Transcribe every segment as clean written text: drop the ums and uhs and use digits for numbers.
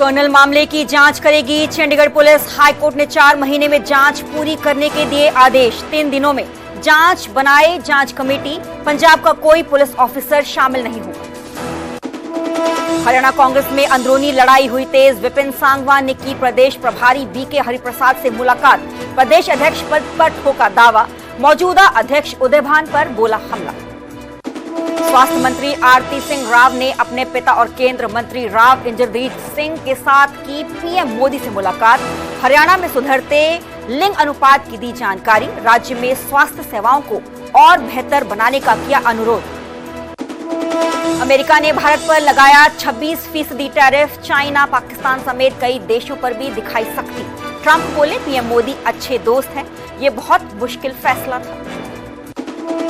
Colonel मामले की जांच करेगी चंडीगढ़ पुलिस। हाईकोर्ट ने 4 महीने में जांच पूरी करने के दिए आदेश। 3 दिनों में जांच बनाए जांच कमेटी। पंजाब का कोई पुलिस ऑफिसर शामिल नहीं होगा। हरियाणा कांग्रेस में अंदरूनी लड़ाई हुई तेज। विपिन सांगवान ने की प्रदेश प्रभारी बीके हरिप्रसाद से मुलाकात। प्रदेश अध्यक्ष पद पर ठोका दावा। मौजूदा अध्यक्ष उदय भान पर बोला हमला। स्वास्थ्य मंत्री आरती सिंह राव ने अपने पिता और केंद्र मंत्री राव इंद्रजीत सिंह के साथ की पीएम मोदी से मुलाकात। हरियाणा में सुधरते लिंग अनुपात की दी जानकारी। राज्य में स्वास्थ्य सेवाओं को और बेहतर बनाने का किया अनुरोध। अमेरिका ने भारत पर लगाया 26% टैरिफ। चाइना, पाकिस्तान समेत कई देशों पर भी दिखाई सख्ती। ट्रंप बोले पीएम मोदी अच्छे दोस्त हैं। ये बहुत मुश्किल फैसला था।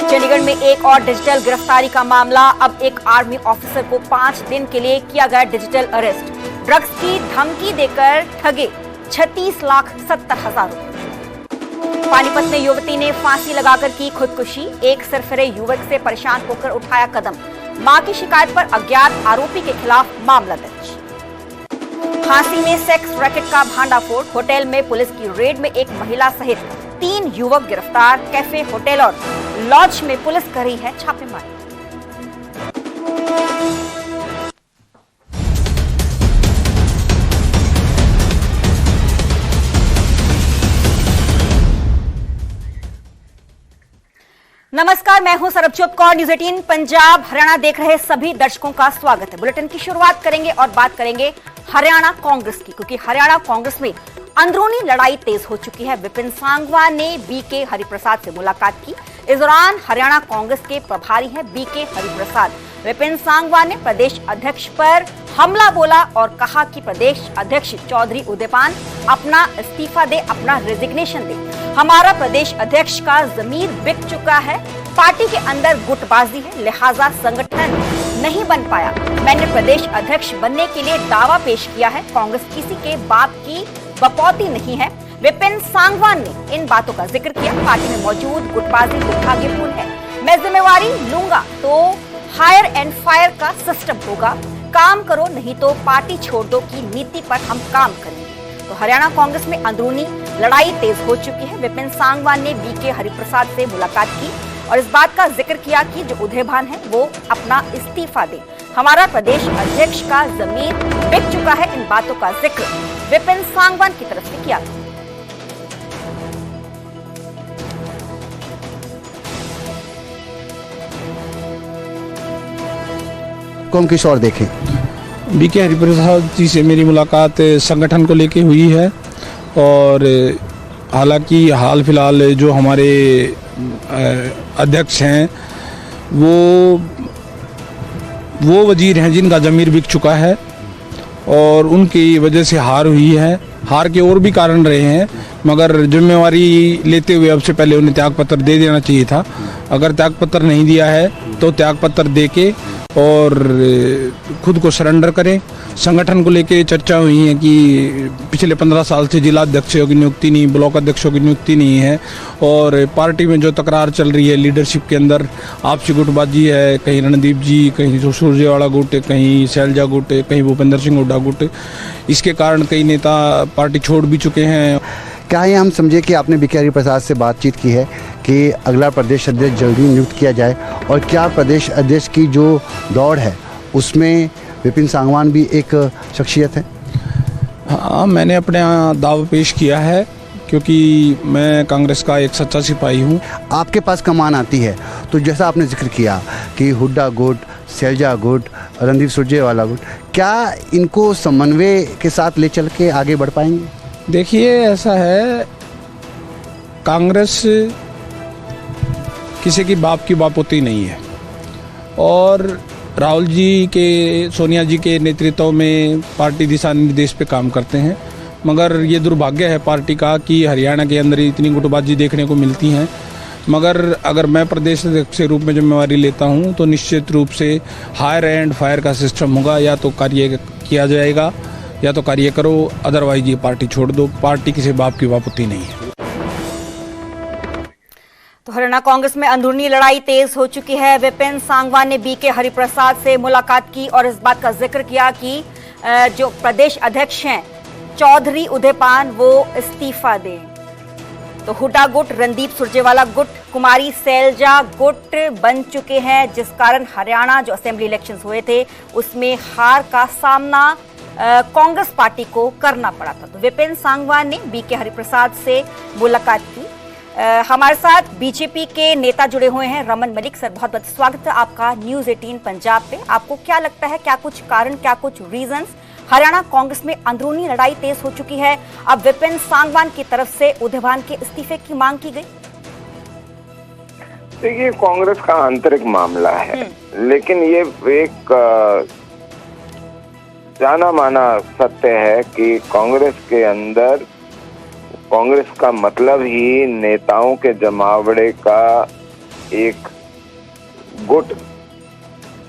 चंडीगढ़ में एक और डिजिटल गिरफ्तारी का मामला। अब एक आर्मी ऑफिसर को 5 दिन के लिए किया गया डिजिटल अरेस्ट। ड्रग्स की धमकी देकर ठगे 36,70,000 रुपए। पानीपत में युवती ने फांसी लगाकर की खुदकुशी। एक सरफरे युवक से परेशान होकर उठाया कदम। मां की शिकायत पर अज्ञात आरोपी के खिलाफ मामला दर्ज। झांसी में सेक्स रैकेट का भांडाफोड़। होटल में पुलिस की रेड में एक महिला सहित 3 युवक गिरफ्तार। कैफे, होटल और लॉज में पुलिस कर रही है छापेमारी। नमस्कार, मैं हूं सरबजोत कौर। न्यूज 18 पंजाब हरियाणा देख रहे सभी दर्शकों का स्वागत है। बुलेटिन की शुरुआत करेंगे और बात करेंगे हरियाणा कांग्रेस की, क्योंकि हरियाणा कांग्रेस में अंदरूनी लड़ाई तेज हो चुकी है। विपिन सांगवान ने बीके हरिप्रसाद से मुलाकात की। इस दौरान हरियाणा कांग्रेस के प्रभारी हैं बीके हरिप्रसाद। विपिन सांगवान ने प्रदेश अध्यक्ष पर हमला बोला और कहा कि प्रदेश अध्यक्ष चौधरी उदयपान अपना इस्तीफा दे, अपना रेजिग्नेशन दे। हमारा प्रदेश अध्यक्ष का जमीर बिक चुका है। पार्टी के अंदर गुटबाजी है, लिहाजा संगठन नहीं बन पाया। मैंने प्रदेश अध्यक्ष बनने के लिए दावा पेश किया है। कांग्रेस किसी के बाप की बपौती नहीं है। विपिन सांगवान ने इन बातों का जिक्र किया। पार्टी में मौजूद गुटबाजी दुर्भाग्यपूर्ण है। मैं जिम्मेवारी लूंगा तो हायर एंड फायर का सिस्टम होगा। काम करो नहीं तो पार्टी छोड़ दो की नीति पर हम काम करेंगे। तो हरियाणा कांग्रेस में अंदरूनी लड़ाई तेज हो चुकी है। विपिन सांगवान ने बीके हरिप्रसाद से मुलाकात की और इस बात का जिक्र किया कि जो उदय भान है वो अपना इस्तीफा दे। हमारा प्रदेश अध्यक्ष का जमीर बिक चुका है। इन बातों का जिक्र विपिन सांगवान की तरफ से किया था। कौन किस और देखें। बीके हरिप्रसाद जी से मेरी मुलाकात संगठन को लेके हुई है और हालांकि हाल फिलहाल जो हमारे अध्यक्ष हैं वो वजीर हैं जिनका ज़मीर बिक चुका है और उनकी वजह से हार हुई है। हार के और भी कारण रहे हैं, मगर जिम्मेवारी लेते हुए अब से पहले उन्हें त्यागपत्र दे देना चाहिए था। अगर त्यागपत्र नहीं दिया है तो त्यागपत्र दे के और खुद को सरेंडर करें। संगठन को लेके चर्चा हुई है कि पिछले 15 साल से जिला अध्यक्षों की नियुक्ति नहीं, ब्लॉक अध्यक्षों की नियुक्ति नहीं है और पार्टी में जो तकरार चल रही है लीडरशिप के अंदर, आपसी गुटबाजी है। कहीं रणदीप जी, कहीं सुरजेवाला गुट, कहीं शैलजा गुट, कहीं भूपेंद्र सिंह हुड्डा गुट। इसके कारण कई नेता पार्टी छोड़ भी चुके हैं। क्या ये हम समझे कि आपने बीके हरिप्रसाद से बातचीत की है कि अगला प्रदेश अध्यक्ष जल्दी नियुक्त किया जाए, और क्या प्रदेश अध्यक्ष की जो दौड़ है उसमें विपिन सांगवान भी एक शख्सियत है? हाँ, मैंने अपने दावा पेश किया है क्योंकि मैं कांग्रेस का एक सच्चा सिपाही हूँ। आपके पास कमान आती है तो जैसा आपने जिक्र किया कि हुड्डा गुट, शैलजा गुट, रणदीप सुरजेवाला गुट, क्या इनको समन्वय के साथ ले चल के आगे बढ़ पाएंगे? देखिए, ऐसा है, कांग्रेस किसी की बाप की बापोती नहीं है और राहुल जी के, सोनिया जी के नेतृत्व में पार्टी दिशा निर्देश पे काम करते हैं। मगर ये दुर्भाग्य है पार्टी का कि हरियाणा के अंदर इतनी गुटबाजी देखने को मिलती हैं। मगर अगर मैं प्रदेश अध्यक्ष के रूप में जिम्मेवारी लेता हूं तो निश्चित रूप से हायर एंड फायर का सिस्टम होगा। या तो कार्य किया जाएगा या तो कार्य करो, अदरवाइज ये पार्टी छोड़ दो। पार्टी किसी बाप की बापुती नहीं है। तो हरियाणा कांग्रेस में अंदरूनी लड़ाई तेज हो चुकी है। विपिन सांगवान ने बीके हरिप्रसाद से मुलाकात की और इस बात का जिक्र किया कि जो प्रदेश अध्यक्ष हैं चौधरी उदयपान वो इस्तीफा दें। तो हुड्डा गुट, रणदीप सुरजेवाला गुट, कुमारी सैलजा गुट बन चुके हैं, जिस कारण हरियाणा जो असेंबली इलेक्शंस हुए थे उसमें हार का सामना कांग्रेस पार्टी को करना पड़ा था। तो विपिन सांगवान ने बीके हरिप्रसाद से मुलाकात की। हमारे साथ बीजेपी के नेता जुड़े हुए हैं। रमन मलिक सर, बहुत बहुत स्वागत है आपका न्यूज़ 18 पंजाब पे। आपको क्या लगता है, क्या कुछ कारण, क्या कुछ रीजंस, हरियाणा कांग्रेस में अंदरूनी लड़ाई तेज हो चुकी है, अब विपिन सांगवान की तरफ से उदयभान के इस्तीफे की मांग की गई? देखिए, कांग्रेस का आंतरिक मामला है, लेकिन ये एक जाना माना सत्य है कि कांग्रेस के अंदर, कांग्रेस का मतलब ही नेताओं के जमावड़े का एक गुट,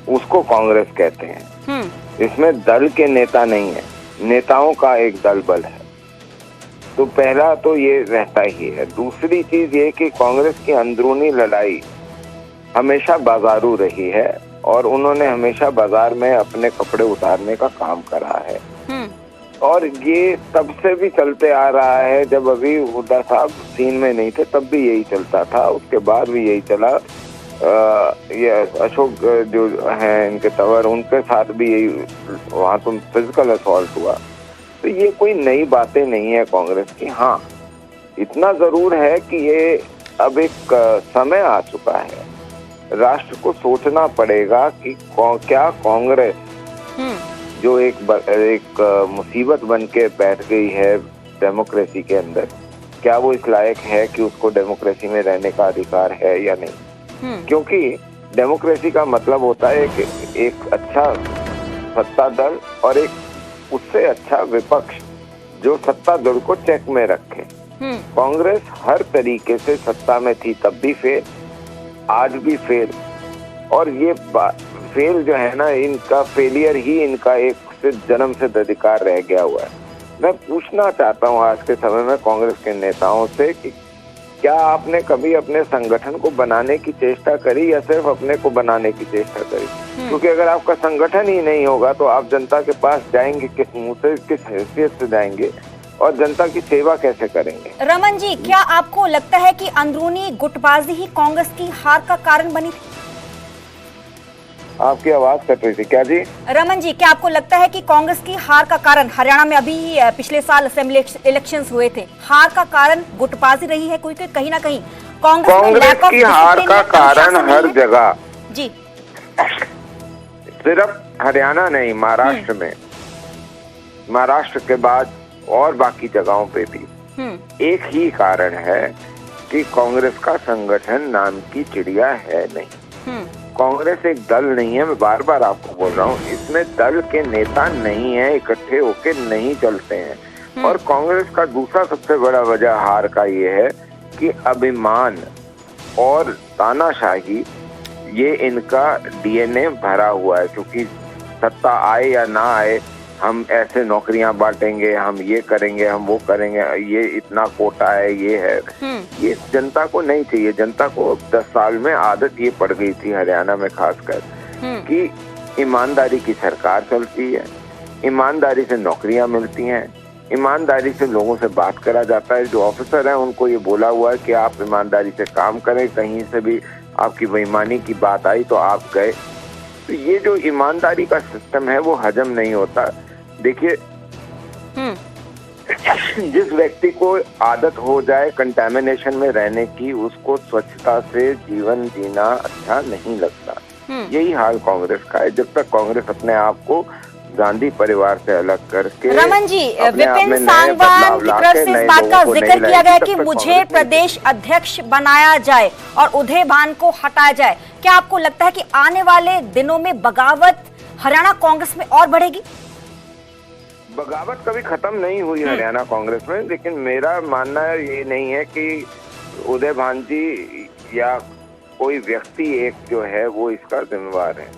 उसको कांग्रेस कहते हैं। इसमें दल के नेता नहीं है, नेताओं का एक दल बल है। तो पहला तो ये रहता ही है। दूसरी चीज ये कि कांग्रेस की अंदरूनी लड़ाई हमेशा बाजारू रही है और उन्होंने हमेशा बाजार में अपने कपड़े उतारने का काम करा है। और ये तब से भी चलते आ रहा है। जब अभी हुड्डा साहब सीन में नहीं थे तब भी यही चलता था, उसके बाद भी यही चला। ये अशोक जो हैं इनके तवर, उनके साथ भी यही, वहाँ तो फिजिकल असॉल्ट हुआ। तो ये कोई नई बातें नहीं है कांग्रेस की। हाँ, इतना जरूर है कि ये अब एक समय आ चुका है, राष्ट्र को सोचना पड़ेगा कि क्या कांग्रेस जो एक मुसीबत बन के बैठ गई है डेमोक्रेसी के अंदर, क्या वो इस लायक है कि उसको डेमोक्रेसी में रहने का अधिकार है या नहीं। क्योंकि डेमोक्रेसी का मतलब होता है कि एक अच्छा सत्ता दल और एक उससे अच्छा विपक्ष जो सत्ता दल को चेक में रखे। कांग्रेस हर तरीके से सत्ता में थी, तब भी फेल, आज भी फेल। और ये फेल जो है ना, इनका फेलियर ही इनका एक जन्म सिद्ध अधिकार रह गया हुआ है। मैं पूछना चाहता हूँ आज के समय में कांग्रेस के नेताओं से कि क्या आपने कभी अपने संगठन को बनाने की चेष्टा करी या सिर्फ अपने को बनाने की चेष्टा करी? क्योंकि अगर आपका संगठन ही नहीं होगा तो आप जनता के पास जाएंगे किस मुंह से, किस हैसियत से जाएंगे और जनता की सेवा कैसे करेंगे? रमन जी, क्या आपको लगता है कि अंदरूनी गुटबाजी ही कांग्रेस की हार का कारण बनी थी? आपकी आवाज कट रही थी क्या जी? रमन जी, क्या आपको लगता है कि कांग्रेस की हार का कारण, हरियाणा में अभी पिछले साल असेंबली इलेक्शंस हुए थे, हार का कारण गुटबाजी रही है? क्योंकि कहीं ना कहीं कांग्रेस की हार का कारण हर जगह जी, सिर्फ हरियाणा नहीं, महाराष्ट्र में, महाराष्ट्र के बाद और बाकी जगहों पे भी एक ही कारण है कि कांग्रेस का संगठन नाम की चिड़िया है नहीं। कांग्रेस एक दल नहीं है, मैं बार बार आपको बोल रहा हूँ, इसमें दल के नेता नहीं है, इकट्ठे होके नहीं चलते हैं। और कांग्रेस का दूसरा सबसे बड़ा वजह हार का ये है कि अभिमान और तानाशाही, ये इनका डीएनए भरा हुआ है। क्योंकि सत्ता आए या ना आए, हम ऐसे नौकरियां बांटेंगे, हम ये करेंगे, हम वो करेंगे, ये इतना कोटा है, ये है, ये जनता को नहीं चाहिए। जनता को 10 साल में आदत ये पड़ गई थी हरियाणा में खासकर कि ईमानदारी की सरकार चलती है, ईमानदारी से नौकरियां मिलती हैं, ईमानदारी से लोगों से बात करा जाता है। जो ऑफिसर है उनको ये बोला हुआ है कि आप ईमानदारी से काम करें, कहीं से भी आपकी बेईमानी की बात आई तो आप गए। तो ये जो ईमानदारी का सिस्टम है वो हजम नहीं होता। देखिए, जिस व्यक्ति को आदत हो जाए कंटामिनेशन में रहने की, उसको स्वच्छता से जीवन जीना अच्छा नहीं लगता। यही हाल कांग्रेस का है। जब तक कांग्रेस अपने आप को गांधी परिवार से अलग करके, रमन जी, विपिन सांगवान की तरफ से इस बात का जिक्र किया गया कि मुझे प्रदेश अध्यक्ष बनाया जाए और उदयभान को हटाया जाए। क्या आपको लगता है कि आने वाले दिनों में बगावत हरियाणा कांग्रेस में और बढ़ेगी? बगावत कभी खत्म नहीं हुई हरियाणा कांग्रेस में, लेकिन मेरा मानना ये नहीं है कि उदयभान जी या कोई व्यक्ति एक जो है वो इसका जिम्मेवार है।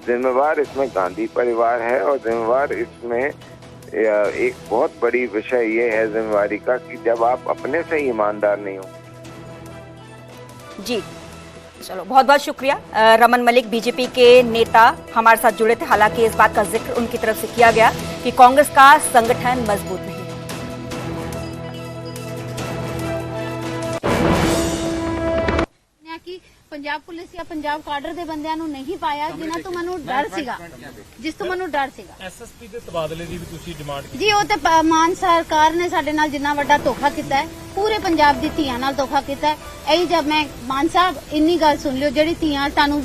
जिम्मेवार इसमें गांधी परिवार है और जिम्मेवार इसमें एक बहुत बड़ी विषय ये है जिम्मेवारी का कि जब आप अपने से ही ईमानदार नहीं हो। जी, चलो, बहुत बहुत शुक्रिया। रमन मलिक बीजेपी के नेता हमारे साथ जुड़े थे। हालांकि इस बात का जिक्र उनकी तरफ से किया गया कि कांग्रेस का संगठन मजबूत नहीं है। कि पंजाब पुलिस या पंजाब ਕਾਡਰ ਦੇ ਬੰਦਿਆਂ ਨੂੰ ਨਹੀਂ ਪਾਇਆ ਜਿਨ੍ਹਾਂ ਤੋਂ ਮੈਨੂੰ ਡਰ ਸੀਗਾ, ਜਿਸ ਤੋਂ ਮੈਨੂੰ ਡਰ ਸੀਗਾ। ਐਸਐਸਪੀ ਦੇ ਤਬਾਦਲੇ ਦੀ ਵੀ ਤੁਸੀਂ ਡਿਮਾਂਡ ਕੀਤੀ? ਜੀ ਉਹ ਤੇ ਮਾਨ ਸਰਕਾਰ ਨੇ ਸਾਡੇ ਨਾਲ ਜਿੰਨਾ ਵੱਡਾ ਧੋਖਾ ਕੀਤਾ ਹੈ, ਪੂਰੇ ਪੰਜਾਬ ਦੀ ਧੀਆਂ ਨਾਲ ਧੋਖਾ ਕੀਤਾ ਹੈ। ਇਹੀ ਜਦ ਮੈਂ ਮਾਨ ਸਾਹਿਬ ਇੰਨੀ ਗੱਲ ਸੁਣ ਲਿਓ, ਜਿਹੜੀ ਧੀਆਂ ਤੁਹਾਨੂੰ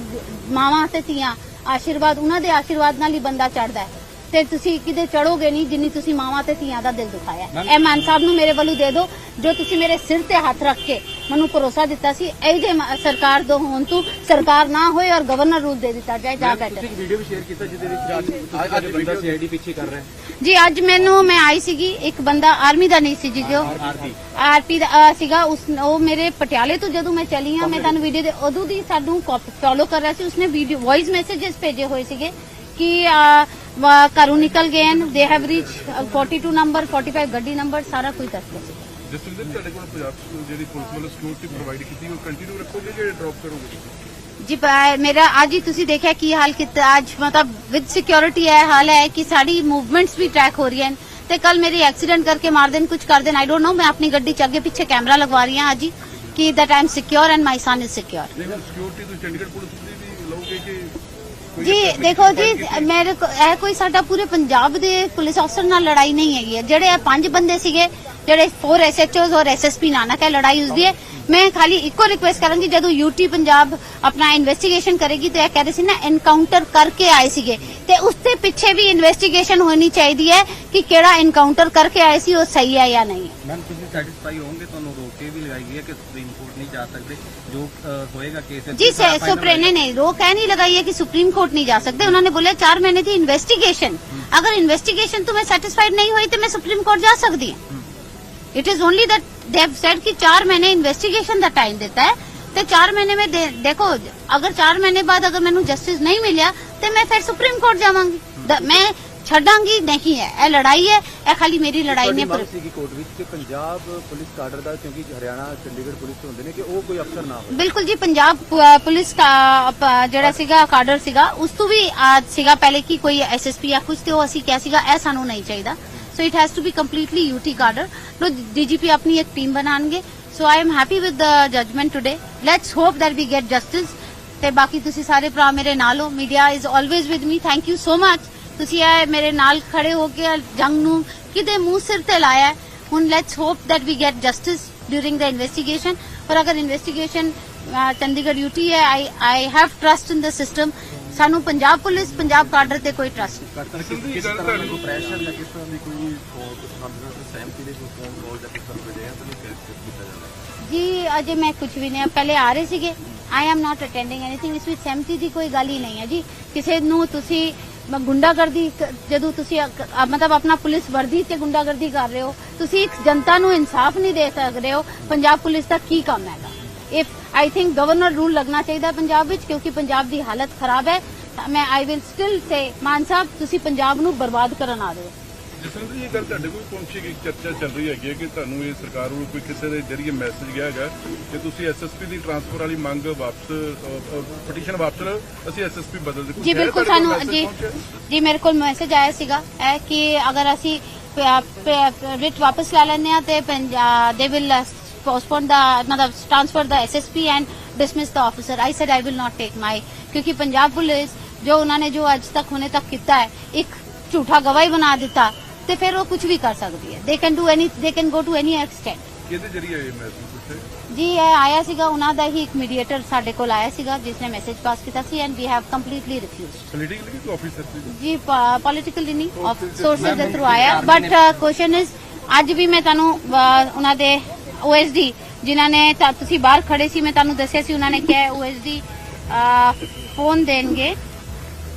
ਮਾਵਾਂ ਤੇ ਧੀਆਂ ਆਸ਼ੀਰਵਾਦ, ਉਹਨਾਂ ਦੇ ਆਸ਼ੀਰਵਾਦ ਨਾਲ ਹੀ ਬੰਦਾ ਚੜਦਾ ਹੈ ਤੇ ਤੁਸੀਂ ਕਿਤੇ ਚੜੋਗੇ ਨਹੀਂ ਜਿੰਨੀ ਤੁਸੀਂ ਮਾਵਾਂ ਤੇ ਧੀਆਂ ਦਾ ਦਿਲ ਦੁਖਾਇਆ। ਇਹ ਮਾਨ ਸਾਹਿਬ ਨੂੰ ਮੇਰੇ ਵੱਲੋਂ ਦੇ ਦਿਓ, ਜੋ ਤੁਸੀਂ ਮੇਰੇ ਸਿਰ ਤੇ ਹੱਥ ਰੱਖ ਕੇ ਮੈਨੂੰ ਭਰੋਸਾ ਦਿੱਤਾ ਸੀ। ਇਹ ਜੇ ਸਰਕਾਰ ਦੋ ਹੋਣ ਤੋਂ ਸਰਕਾਰ ਨਾ ਹੋਏ ਔਰ ਗਵਰਨਰ ਰੂਲ ਦੇ ਦਿੱਤਾ ਜਾਏ ਜਾਂ ਬੈਟਰ। ਤੁਸੀਂ ਵੀਡੀਓ ਵੀ ਸ਼ੇਅਰ ਕੀਤਾ ਜਿਹਦੇ ਵਿੱਚ ਅੱਜ ਬੰਦਾ ਸੀਆਈਡੀ ਪਿੱਛੇ ਕਰ ਰਿਹਾ ਹੈ ਜੀ। ਅੱਜ ਮੈਂ ਆਈ ਸੀਗੀ, ਇੱਕ ਬੰਦਾ ਆਰਮੀ ਦਾ ਨਹੀਂ ਸੀ ਜੀ, ਜੋ ਆਰਪੀ ਦਾ ਸੀਗਾ, ਉਹ ਮੇਰੇ ਪਟਿਆਲੇ ਤੋਂ ਜਦੋਂ ਮੈਂ ਚਲੀ ਆ, ਮੈਂ ਤੁਹਾਨੂੰ ਵੀਡੀਓ ਦੇ ਉਦੋਂ ਦੀ ਸਾਨੂੰ ਫੋਲੋ ਕਰ ਰਿਹਾ ਸੀ। ਉਸਨੇ ਵੀਡੀਓ ਵੌਇਸ ਮੈਸੇजेस ਭੇਜੇ ਹੋਏ ਸੀਗੇ ਕਿ ਘਰੋਂ ਨਿਕਲ ਗਏ ਹਨ, ਦੇ ਹੈਵ ਰੀਚ 42 ਨੰਬਰ 45 ਗੱਡੀ ਨੰਬਰ ਸਾਰਾ ਕੁਝ ਦੱਸਦਾ ਸੀ। ਜਸਵਿੰਦਰ, ਤੁਹਾਡੇ ਕੋਲ ਪੰਜਾਬ ਜਿਹੜੀ ਪੁਲਿਸ ਵੱਲੋਂ ਸਿਕਿਉਰਿਟੀ ਪ੍ਰੋਵਾਈਡ ਕੀਤੀ ਉਹ ਕੰਟੀਨਿਊ ਰੱਖੋਗੇ ਕਿ ਡ੍ਰੌਪ ਕਰੋਗੇ? ਜੀ ਮੇਰਾ ਅੱਜ ਹੀ ਤੁਸੀਂ ਦੇਖਿਆ ਕੀ ਹਾਲ ਕੀਤਾ। ਅੱਜ ਮਤਲਬ ਵਿਦ ਸਿਕਿਉਰਿਟੀ ਇਹ ਹਾਲ ਹੈ ਕਿ ਸਾਡੀ ਮੂਵਮੈਂਟਸ ਵੀ ਟਰੈਕ ਹੋ ਰਹੀਆਂ ਹਨ ਤੇ ਕੱਲ ਮੇਰੀ ਐਕਸੀਡੈਂਟ ਕਰਕੇ ਮਾਰ ਦੇਣ, ਕੁਝ ਕਰ ਦੇਣ, ਆਈ ਡੋਂਟ ਨੋ। ਮੈਂ ਆਪਣੀ ਗੱਡੀ ਚ ਅੱਗੇ ਪਿੱਛੇ ਕੈਮਰਾ ਲਗਵਾ ਰਹੀ ਹਾਂ ਅੱਜ ਹੀ ਕਿ that I am secure and my son is secure. ਨਹੀਂ, ਸਿਕਿਉਰਿਟੀ ਤੋਂ ਚੰਡੀਗੜ੍ਹ ਪੁਲਿਸ ਦੀ ਵੀ ਲਓਗੇ ਕਿ ਜੀ ਦੇਖੋ ਜੀ, ਮੇਰੇ ਇਹ ਕੋਈ ਸਾਡਾ ਪੂਰੇ ਪੰਜਾਬ ਦੇ ਪੁਲਿਸ ਅਫਸਰ ਨਾਲ ਲੜਾਈ ਨਹੀਂ ਹੈਗੀ ਹੈ। ਜਿਹੜੇ ਇਹ 5 ਬੰਦੇ ਸੀਗੇ, ਜਿਹੜੇ 4 SHOs ਔਰ SSP ਨਾਨਕ ਹੈ, ਲੜਾਈ ਉਸਦੀ ਹੈ। ਮੈਂ ਖਾਲੀ ਇੱਕੋ ਰਿਕੁਐਸਟ ਕਰਾਂਗੀ, ਜਦੋਂ UT ਪੰਜਾਬ ਆਪਣਾ ਇਨਵੈਸਟੀਗੇਸ਼ਨ ਕਰੇਗੀ ਤੇ ਇਹ ਕਹਿ ਰਹੇ ਸੀ ਨਾ ਐਨਕਾਊਂਟਰ ਕਰਕੇ ਆਏ ਸੀਗੇ, ਤੇ ਉਸ ਦੇ ਪਿੱਛੇ ਵੀ ਇਨਵੈਸਟੀਗੇਸ਼ਨ ਹੋਣੀ ਚਾਹੀਦੀ ਹੈ ਕਿ ਕਿਹੜਾ ਐਨਕਾਊਂਟਰ ਕਰਕੇ ਆਏ ਸੀ, ਉਹ ਸਹੀ ਹੈ ਜਾਂ ਨਹੀਂ। ਮੈਮ ਤੁਸੀਂ ਸੈਟੀਸਫਾਈ ਹੋਵੋਗੇ? ਤੁਹਾਨੂੰ ਰੋਕ ਕੇ ਵੀ ਲਗਾਈ ਗਈ ਹੈ ਕਿ ਸੁਪਰੀਮ ਕੋਰਟ ਨਹੀਂ ਜਾ ਸਕਦੇ, ਜੋ ਹੋਏਗਾ ਕੇਸ जी सुप्रीम ने रोक है नहीं लगाई है कि सुप्रीम कोर्ट नहीं जा सकते। उन्होंने बोला 4 महीने की इन्वेस्टिगेशन, अगर इन्वेस्टिगेशन तो मैं सेटिस्फाइड नहीं हुई तो मैं सुप्रीम कोर्ट जा सकती हूँ। It is only that they have said कि 4 महीने इन्वेस्टिगेशन का टाइम देता है, तो 4 महीने में देखो, अगर 4 महीने बाद अगर मैंने जस्टिस नहीं मिलिया तो मैं फिर सुप्रीम कोर्ट जावांगी। मैं ਛੱਡਾਂਗੀ नहीं है। ਇਹ ਲੜਾਈ ਹੈ, ਇਹ ਖਾਲੀ ਮੇਰੀ ਲੜਾਈ ਨਹੀਂ। ਸੀਗੀ ਕੋਰਟ ਵਿੱਚ ਕਿ ਪੰਜਾਬ ਪੁਲਿਸ ਕਾਡਰ ਦਾ, ਕਿਉਂਕਿ ਹਰਿਆਣਾ ਚੰਡੀਗੜ੍ਹ ਪੁਲਿਸ ਤੋਂ ਹੁੰਦੇ ਨੇ, ਕਿ ਉਹ ਕੋਈ ਅਫਸਰ ਨਾ ਹੋਵੇ। ਬਿਲਕੁਲ ਜੀ, ਪੰਜਾਬ ਪੁਲਿਸ ਦਾ ਜਿਹੜਾ ਸੀਗਾ ਕਾਡਰ ਸੀਗਾ, ਉਸ ਤੋਂ ਵੀ ਸੀਗਾ ਪਹਿਲੇ ਕਿ ਕੋਈ SSP ਜਾਂ ਕੁਝ, ਤੇ ਉਹ ਅਸੀਂ ਕਿਹਾ ਸੀਗਾ ਇਹ ਸਾਨੂੰ ਨਹੀਂ ਚਾਹੀਦਾ। So it has to be completely UT cadre. ਲੋ DGP ਆਪਣੀ ਇੱਕ ਟੀਮ ਬਣਾਉਣਗੇ। So I am happy with the judgement today. Let's hope that we get justice. ਤੇ ਬਾਕੀ ਤੁਸੀਂ ਸਾਰੇ ਭਰਾ ਮੇਰੇ ਨਾਲ ਹੋ, media is always with me. Thank you so much. ਤੁਸੀਂ ਇਹ ਮੇਰੇ ਨਾਲ ਖੜੇ ਹੋ ਕੇ ਜੰਗ ਨੂੰ ਕਿਤੇ ਮੂੰਹ ਸਿਰ ਤੇ ਲਾਇਆ। ਹੁਣ let's hope that we get justice during the investigation. ਪਰ ਅਗਰ ਇਨਵੈਸਟੀਗੇਸ਼ਨ ਚੰਡੀਗੜ੍ਹ UT ਹੈ, I have trust in the system. ਸਾਨੂੰ ਪੰਜਾਬ ਪੁਲਿਸ, ਪੰਜਾਬ ਕਾਡਰ ਤੇ ਕੋਈ ਟਰਸਟ ਨਹੀਂ। ਕਿਸ ਤਰ੍ਹਾਂ ਦਾ ਪ੍ਰੈਸ਼ਰ ਜਾਂ ਕਿਸ ਤਰ੍ਹਾਂ ਦੀ ਕੋਈ ਸਹਿਮਤੀ ਦੇ ਕੋਈ ਫੋਨ ਕਾਲ ਜਾਂ ਕਿਸ ਤਰ੍ਹਾਂ ਦੇ ਜਾਂ ਤੁਹਾਨੂੰ ਕੀਤਾ ਜਾਂਦਾ? ਜੀ ਅਜੇ ਮੈਂ ਕੁਝ ਵੀ ਨਹੀਂ, ਪਹਿਲੇ ਆ ਰਹੇ ਸੀਗੇ। I am not attending anything. ਇਸ ਵਿੱਚ ਸਹਿਮਤੀ ਦੀ ਕੋਈ ਗੱਲ ਹੀ ਨਹੀਂ ਹੈ ਜੀ। ਕਿਸੇ ਨੂੰ ਤੁਸੀਂ ਗੁੰਡਾਗਰਦੀ, ਜਦੋਂ ਤੁਸੀਂ ਮਤਲਬ ਆਪਣਾ ਪੁਲਿਸ ਵਰਦੀ ਤੇ ਗੁੰਡਾਗਰਦੀ ਕਰ ਰਹੇ ਹੋ, ਤੁਸੀਂ ਇੱਕ ਜਨਤਾ ਨੂੰ ਇਨਸਾਫ ਨਹੀਂ ਦੇ ਸਕਦੇ ਹੋ। ਪੰਜਾਬ ਪੁਲਿਸ ਦਾ ਕੀ ਕੰਮ ਹੈਗਾ? If I think governor rule ਲੱਗਣਾ ਚਾਹੀਦਾ ਪੰਜਾਬ ਵਿੱਚ, ਕਿਉਂਕਿ ਪੰਜਾਬ ਦੀ ਹਾਲਤ ਖਰਾਬ ਹੈ। ਮੈਂ ਆਈ ਵਿਲ ਸਟਿਲ ਸੇ ਮਾਨ ਸਾਹਿਬ, ਤੁਸੀਂ ਪੰਜਾਬ ਨੂੰ ਬਰਬਾਦ ਕਰਨ ਆ ਰਹੇ ਹੋ। ਜਸਵਿੰਦਰ ਜੀ, ਇਹ ਗੱਲ ਤੁਹਾਡੇ ਕੋਲ ਪਹੁੰਚੀ ਕਿ ਚਰਚਾ ਚੱਲ ਰਹੀ ਹੈਗੀ ਹੈ ਕਿ ਤੁਹਾਨੂੰ ਇਹ ਸਰਕਾਰ ਵੱਲੋਂ ਕੋਈ ਕਿਸੇ ਦੇ ਜਰੀਏ ਮੈਸੇਜ ਗਿਆ ਹੈਗਾ ਕਿ ਤੁਸੀਂ SSP ਦੀ ਟ੍ਰਾਂਸਫਰ ਵਾਲੀ ਮੰਗ ਵਾਪਸ, ਪਟੀਸ਼ਨ ਵਾਪਸ ਲਓ, ਅਸੀਂ SSP ਬਦਲ ਦੇ। ਜੀ ਬਿਲਕੁਲ, ਸਾਨੂੰ ਜੀ ਮੇਰੇ ਕੋਲ ਮੈਸੇਜ ਆਇਆ ਸੀਗਾ ਇਹ ਕਿ ਅਗਰ ਅਸੀਂ ਰਿਟ ਵਾਪਸ ਲੈ ਲੈਂਦੇ ਆ ਤੇ ਦੇ ਵਿਲ postpone the मतलब transfer the SSP and dismiss the officer. I said I will not take my, क्योंकि पंजाब पुलिस जो उन्होंने जो आज तक होने तक किया है, एक झूठा गवाही बना दिता, तो फिर वो कुछ भी कर सकती है। They can do any, they can go to any extent. ਕਿਹਦੇ ਜਰੀਏ ਇਹ ਮੈਸੇਜ ਪੁੱਛੇ ਜੀ? ਇਹ ਆਇਆ ਸੀਗਾ ਉਹਨਾਂ ਦਾ ਹੀ ਇੱਕ ਮੀਡੀਏਟਰ ਸਾਡੇ ਕੋਲ ਆਇਆ ਸੀਗਾ, ਜਿਸਨੇ ਮੈਸੇਜ ਪਾਸ ਕੀਤਾ ਸੀ and we have completely refused. Politically ਕਿ ਆਫੀਸਰ ਜੀ ਪੋਲੀਟੀਕਲੀ ਨਹੀਂ, ਸੋਰਸਸ ਦੇ ਥਰੂ ਆਇਆ। ਬਟ ਕੁਐਸਚਨ ਇਜ਼, ਅੱਜ ਵੀ ਮੈਂ ਤੁਹਾਨੂੰ ਉਹਨਾਂ ਦੇ OSD ਜਿਨ੍ਹਾਂ ਨੇ ਤੁਸੀਂ ਬਾਹਰ ਖੜੇ ਸੀ, ਮੈਂ ਤੁਹਾਨੂੰ ਦੱਸਿਆ ਸੀ, ਉਹਨਾਂ ਨੇ ਕਿਹਾ OSD ਫੋਨ ਦੇਣਗੇ।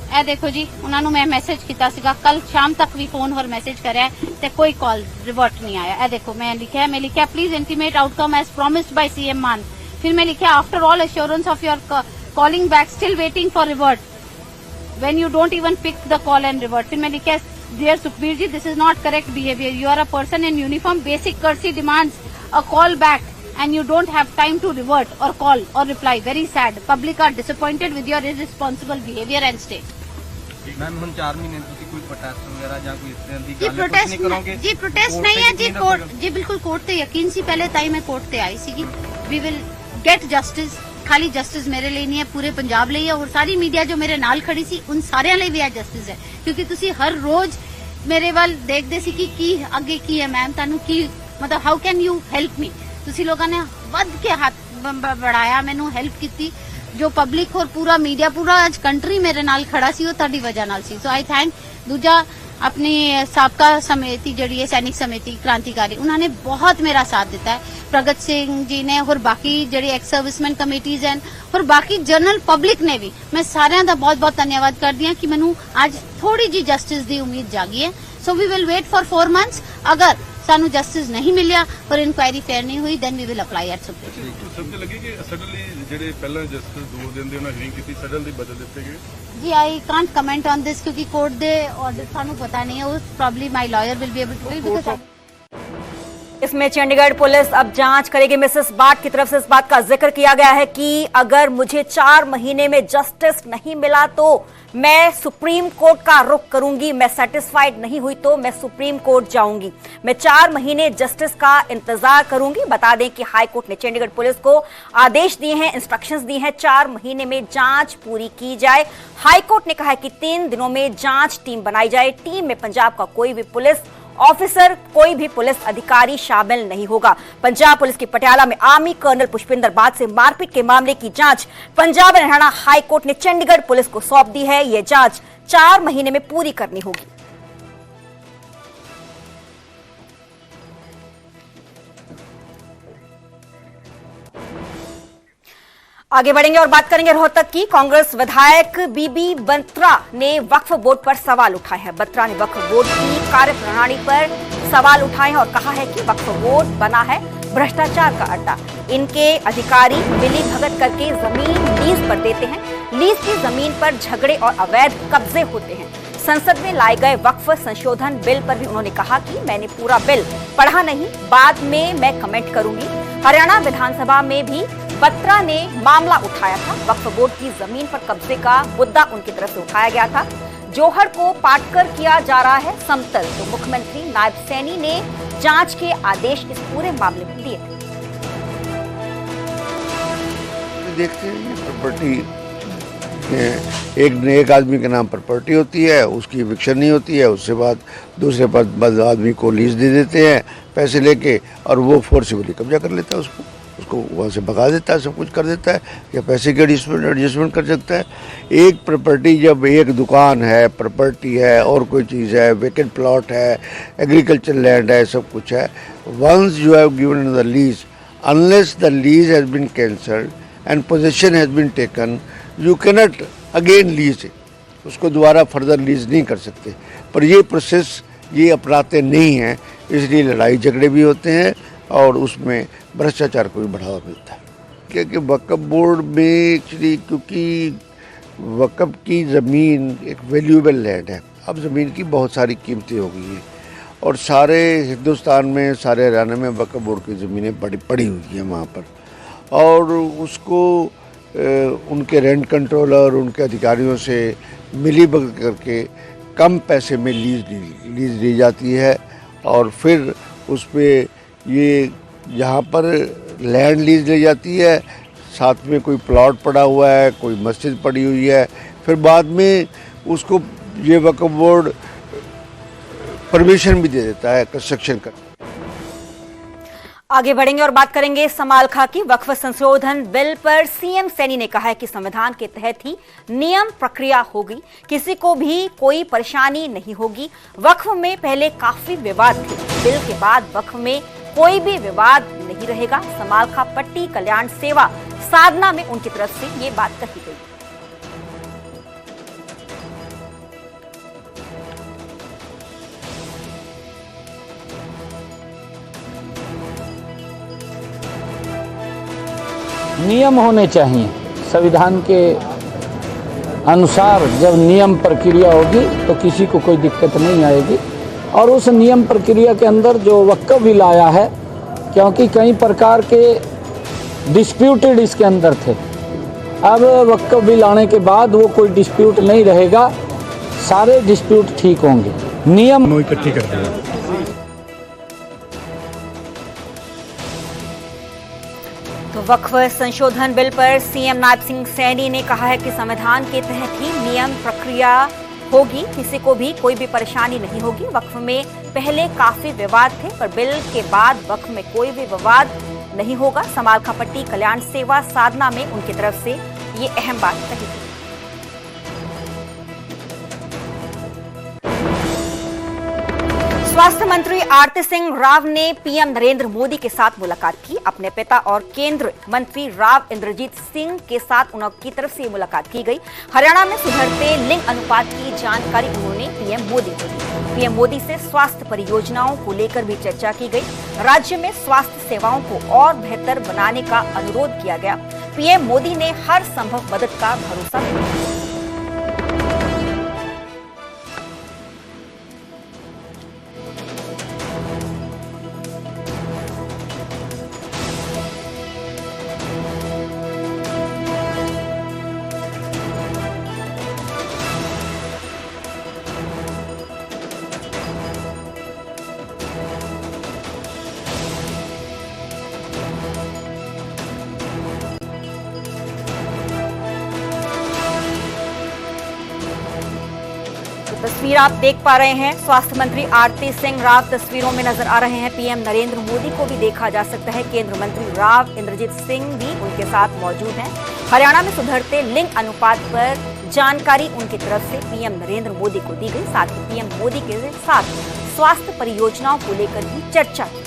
ਇਹ ਦੇਖੋ ਜੀ, ਉਹਨਾਂ ਨੂੰ ਮੈਂ ਮੈਸੇਜ ਕੀਤਾ ਸੀਗਾ ਕੱਲ ਸ਼ਾਮ ਤੱਕ ਵੀ ਫੋਨ ਹੋਰ ਮੈਸੇਜ ਕਰਿਆ ਤੇ ਕੋਈ ਕਾਲ ਰਿਵਰਟ ਨਹੀਂ ਆਇਆ। ਇਹ ਦੇਖੋ ਮੈਂ ਲਿਖਿਆ please intimate outcome as promised by CM Mann. फिर मैं लिखा after all assurance of your calling back still waiting for revert when you don't even pick the call and revert। फिर मैं लिखा dear Sukhbir ji, this is not correct behavior, you are a person in uniform, basic courtesy demands a call back and you don't have time to revert or call or reply, very sad, public are disappointed with your irresponsible behavior and state। Ma'am ਹੁਣ 4 ਮਹੀਨੇ ਤੁਸੀਂ ਕੋਈ protest वगैरह या कोई इस तरह की जी गल कुछ नहीं करोगे? प्रोटेस्ट जी प्रोटेस्ट कोर्ट नहीं ते है जी, यकीन कोर्ट रखोगे? जी बिल्कुल कोर्ट ते यकीन सी पहले ताई मैं कोर्ट ते आई सीगी। We will get justice. खाली जस्टिस मेरे लिए नहीं है, पूरे पंजाब ਲਈ है और सारी मीडिया जो मेरे नाल खड़ी सी उन सारिਆਂ ਲਈ भी है जस्टिस है, क्योंकि तुसी हर रोज मेरे ਵੱਲ देखते सी कि की ਅੱਗੇ ਕੀ ਹੈ मैम ਤੁਹਾਨੂੰ ਕੀ मतलब how can you help me. तुसी लोगों ने ਵੱਧ के हाथ बढ़ाया, मैनू हेल्प की, जो पब्लिक और पूरा मीडिया पूरा आज कंट्री मेरे नाल खड़ा सी, वो ਤੁਹਾਡੀ वजह नाल सी। सो आई थैंक दूजा अपनी साबका समिति जड़ी है सैनिक समिति क्रांतिकारी, उन्होंने बहुत मेरा साथ दिता है। प्रगट सिंह जी ने और बाकी जड़ी एक्स सर्विसमैन कमेटीज हैं और बाकी जनरल पब्लिक ने भी, मैं सारिਆਂ ਦਾ बहुत बहुत धन्यवाद कर दिया कि मैनू आज थोड़ी जी जस्टिस की उम्मीद जागी है। So we will wait for 4 months। अगर सानू जस्टिस नहीं मिलिया और इंक्वायरी फेयर नहीं हुई then we will apply at supreme. ਸਮਝ ਲੱਗੀ ਕਿ ਸਡਨਲੀ ਜਿਹੜੇ ਪਹਿਲਾਂ ਜਸਟਿਸ 2 ਦਿਨ ਦੇ ਉਹਨਾਂ ਹੀਰਿੰਗ ਕੀਤੀ ਸਡਨਲੀ ਬਦਲ ਦਿੱਤੇ ਗਏ? जी I can't comment on this क्योंकि कोर्ट दे ऑर्डर सानू पता नहीं है, वो probably my lawyer will be able to because इसमें चंडीगढ़ पुलिस अब जांच करेगी। मिसेस बाट की तरफ से इस बात का जिक्र किया गया है कि अगर मुझे 4 महीने में जस्टिस नहीं मिला तो मैं सुप्रीम कोर्ट का रुख करूंगी, मैं सेटिस्फाइड नहीं हुई तो मैं सुप्रीम कोर्ट जाऊंगी, मैं 4 महीने जस्टिस का इंतजार करूंगी। बता दें कि हाई कोर्ट ने चंडीगढ़ पुलिस को आदेश दिए हैं, इंस्ट्रक्शंस दी हैं, 4 महीने में जांच पूरी की जाए। हाई कोर्ट ने कहा है कि 3 दिनों में जांच टीम बनाई जाए। टीम में पंजाब का कोई भी पुलिस ऑफिसर, कोई भी पुलिस अधिकारी शामिल नहीं होगा। पंजाब पुलिस की पटियाला में आर्मी कर्नल पुष्पिंदर बाद से मारपीट के मामले की जांच Punjab and Haryana high court ने चंडीगढ़ पुलिस को सौंप दी है। यह जांच 4 महीने में पूरी करनी होगी। आगे बढ़ेंगे और बात करेंगे रोहतक की। कांग्रेस विधायक बीबी बत्रा ने वक्फ बोर्ड पर सवाल उठाए हैं। बत्रा ने वक्फ बोर्ड की कार्यप्रणाली पर सवाल उठाए हैं और कहा है कि वक्फ बोर्ड बना है भ्रष्टाचार का अड्डा। इनके अधिकारी मिली भगत करके जमीन लीज पर देते हैं, लीज की जमीन पर झगड़े और अवैध कब्जे होते हैं। संसद में लाए गए वक्फ संशोधन बिल पर भी उन्होंने कहा कि मैंने पूरा बिल पढ़ा नहीं, बाद में मैं कमेंट करूंगी। हरियाणा विधानसभा में भी बत्रा ने मामला उठाया था। वक्फ बोर्ड की जमीन पर कब्जे का मुद्दा उनकी तरफ से उठाया गया था। जोहर को पाटकर किया जा रहा है समतल, तो मुख्यमंत्री नायब सैनी ने जांच के आदेश इस पूरे मामले में दिए। देखते हैं प्रॉपर्टी, एक आदमी के नाम प्रॉपर्टी होती है, उसकी इविक्शन नहीं होती है, उसके बाद दूसरे आदमी को लीज दे देते हैं पैसे लेके और वो फोर्सिबली कब्जा कर लेता है उसको वहाँ से भगा देता है, सब कुछ कर देता है या पैसे की एडजस्टमेंट कर सकता है। एक प्रॉपर्टी, जब एक दुकान है, प्रॉपर्टी है और कोई चीज़ है, वेकेंट प्लॉट है, एग्रीकल्चर लैंड है, सब कुछ है, once you have given the lease, unless the lease has been cancelled and possession has been taken, you cannot again lease it, उसको दोबारा फर्दर लीज नहीं कर सकते। पर ये प्रोसेस ये अपनाते नहीं हैं, इसलिए लड़ाई झगड़े भी होते हैं और उसमें भ्रष्टाचार को भी बढ़ावा मिलता है। क्योंकि वक्फ बोर्ड में एक्चुअली, क्योंकि वक्फ की ज़मीन एक वैल्यूएबल लैंड है, अब ज़मीन की बहुत सारी कीमतें हो गई हैं और सारे हिंदुस्तान में, सारे हरियाणा में वक्फ बोर्ड की ज़मीनें पड़ी हुई हैं वहाँ पर, और उसको उनके रेंट कंट्रोलर, उनके अधिकारियों से मिलीभगत करके कम पैसे में लीज ली जाती है और फिर उस पर ये यहाँ पर लैंड लीज ली जाती है, साथ में कोई प्लॉट पड़ा हुआ है, कोई मस्जिद पड़ी हुई है, फिर बाद में उसको ये वक्फ बोर्ड परमिशन भी दे देता है कंस्ट्रक्शन का। आगे बढ़ेंगे और बात करेंगे समालखा की। वक्फ संशोधन बिल पर सीएम सैनी ने कहा है कि संविधान के तहत ही नियम प्रक्रिया होगी, किसी को भी कोई परेशानी नहीं होगी। वक्फ में पहले काफी विवाद थे, बिल के बाद वक्फ में कोई भी विवाद नहीं रहेगा। समालखा पट्टी कल्याण सेवा साधना में उनकी तरफ से ये बात कही गई। नियम होने चाहिए, संविधान के अनुसार जब नियम प्रक्रिया होगी तो किसी को कोई दिक्कत नहीं आएगी। और उस नियम प्रक्रिया के अंदर जो वक्फ बिल आया है, क्योंकि कई प्रकार के डिस्प्यूटेड इसके अंदर थे, अब वक्फ बिल आने के बाद वो कोई डिस्प्यूट नहीं रहेगा। सारे डिस्प्यूट ठीक होंगे। नियम इकट्ठी करते हैं। तो वक्फ संशोधन बिल पर सीएम नायब सिंह सैनी ने कहा है कि संविधान के तहत ही नियम प्रक्रिया होगी, किसी को भी कोई भी परेशानी नहीं होगी। वक्फ में पहले काफी विवाद थे, पर बिल के बाद वक्फ में कोई भी विवाद नहीं होगा। समालखा पट्टी कल्याण सेवा साधना में उनकी तरफ से ये अहम बात कही थी। स्वास्थ्य मंत्री आरती सिंह राव ने पीएम नरेंद्र मोदी के साथ मुलाकात की। अपने पिता और केंद्रीय मंत्री राव इंद्रजीत सिंह के साथ उनकी तरफ से मुलाकात की गई। हरियाणा में सुधरते लिंग अनुपात की जानकारी उन्होंने पीएम मोदी को दी। पीएम मोदी से स्वास्थ्य परियोजनाओं को लेकर भी चर्चा की गई। राज्य में स्वास्थ्य सेवाओं को और बेहतर बनाने का अनुरोध किया गया। पीएम मोदी ने हर संभव मदद का भरोसा दिया। तस्वीर आप देख पा रहे हैं, स्वास्थ्य मंत्री आरती सिंह राव तस्वीरों में नजर आ रहे हैं। पीएम नरेंद्र मोदी को भी देखा जा सकता है। केंद्रीय मंत्री राव इंद्रजीत सिंह भी उनके साथ मौजूद हैं। हरियाणा में सुधरते लिंग अनुपात पर जानकारी उनकी तरफ से पीएम नरेंद्र मोदी को दी गई। साथ ही पीएम मोदी के साथ स्वास्थ्य परियोजनाओं को लेकर भी चर्चा की।